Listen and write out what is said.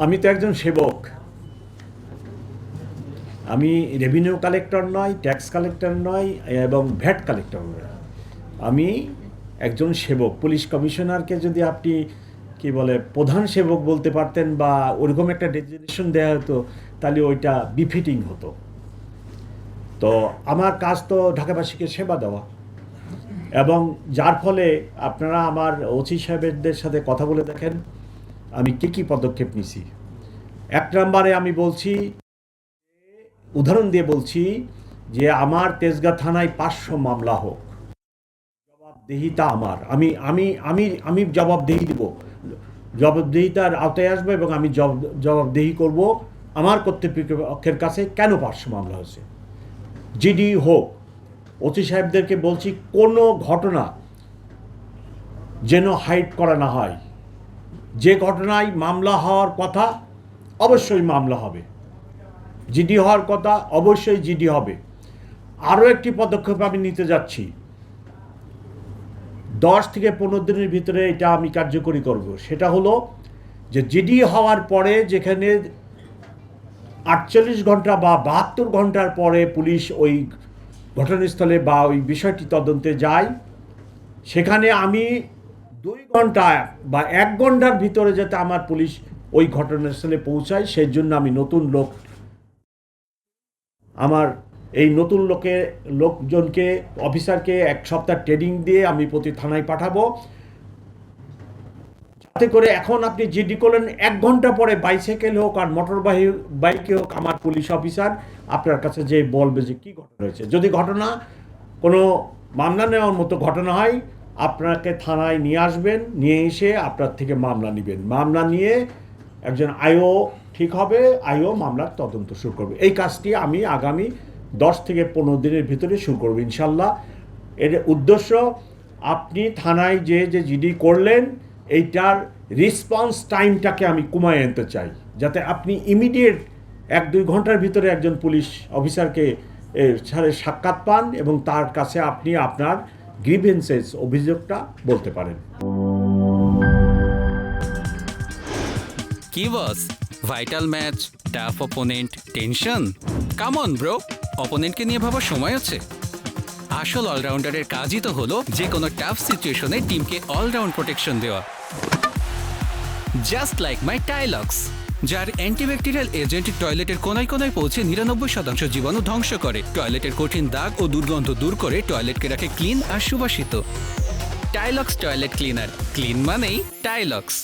আমি তো একজন সেবক। আমি রেভিনিউ কালেক্টর নয়, ট্যাক্স কালেক্টর নয় এবং ভ্যাট কালেক্টর নয়। আমি একজন সেবক। পুলিশ কমিশনারকে যদি আপনি কি বলে প্রধান সেবক বলতে পারতেন বা ওরকম একটা ডেজিগনেশন দেওয়া হতো, তাহলে ওইটা বিফিটিং হতো। তো আমার কাজ তো ঢাকাবাসীকে সেবা দেওয়া, এবং যার ফলে আপনারা আমার ওসি সাহেবদের সাথে কথা বলে দেখেন আমি কী পদক্ষেপ নিছি। এক নম্বরে আমি বলছি, উদাহরণ দিয়ে বলছি যে আমার তেজগাঁ থানায় 500 মামলা হোক, জবাবদিহিতা আমার। আমি আমি আমি আমি জবাবদিহি দিব, জবাবদিহিতার আওতায় আসবো এবং আমি জবাবদিহি করব আমার কর্তৃপক্ষের কাছে কেন 500 মামলা হয়েছে। জিডি হোক, ওসি সাহেবদেরকে বলছি কোনো ঘটনা যেন হাইড করা না হয়। যে ঘটনায় মামলা হওয়ার কথা অবশ্যই মামলা হবে, জিডি হওয়ার কথা অবশ্যই জিডি হবে। আরও একটি পদক্ষেপ আমি নিতে যাচ্ছি, 10 থেকে 15 দিনের ভিতরে এটা আমি কার্যকরী করব। সেটা হলো যে জিডি হওয়ার পরে যেখানে 48 ঘন্টা বা 72 ঘন্টার পরে পুলিশ ওই ঘটনাস্থলে বা ওই বিষয়টি তদন্তে যায়, সেখানে আমি 2 ঘন্টা বা 1 ঘন্টার ভিতরে যাতে আমার পুলিশ ওই ঘটনাস্থলে পৌঁছায়, সেই জন্য আমি নতুন আমার এই নতুন লোকজনকে অফিসারকে 1 সপ্তাহ ট্রেনিং দিয়ে আমি প্রতি থানায় পাঠাবো, যাতে করে এখন আপনি জিডি করলেন 1 ঘন্টা পরে বাইসাইকেল হোক আর বাইকে হোক, আমার পুলিশ অফিসার আপনার কাছে যে বলবে যে কী ঘটনা হয়েছে। যদি ঘটনা কোনো মামলা নেওয়ার মতো ঘটনা হয়, আপনাকে থানায় নিয়ে আসবেন, নিয়ে এসে আপনার থেকে মামলা নেবেন। মামলা নিয়ে একজন আইও ঠিক হবে, আইও মামলার তদন্ত শুরু করবে। এই কাজটি আমি আগামী 10 থেকে 15 দিনের ভিতরে শুরু করব ইনশাল্লাহ। এর উদ্দেশ্য, আপনি থানায় যে জিডি করলেন এইটার রেসপন্স টাইমটাকে আমি কমায় আনতে চাই, যাতে আপনি ইমিডিয়েট 1-2 ঘন্টার ভিতরে একজন পুলিশ অফিসারকে সাক্ষাৎ পান এবং তার কাছে আপনি আপনার গ্রিভেন্সেস অভিযোগটা বলতে পারেন। কি boss, vital match, tough opponent, tension? Come on bro, অপোনেন্টকে নিয়ে ভাবার সময় আছে। আসল অলরাউন্ডারের কাজই তো হলো যে কোনো টাফ সিচুয়েশনে টিমকে অলরাউন্ড প্রোটেকশন দেওয়া। জাস্ট লাইক মাই টাইলক্স, যার অ্যান্টিব্যাকটেরিয়াল এজেন্ট টয়লেটের কোনায় কোনায় পৌঁছে 99% জীবাণু ধ্বংস করে, টয়লেটের কঠিন দাগ ও দুর্গন্ধ দূর করে টয়লেটকে রাখে ক্লিন আর সুবাসিত। টাইলক্স টয়লেট ক্লিনার, ক্লিন মানেই টাইলক্স।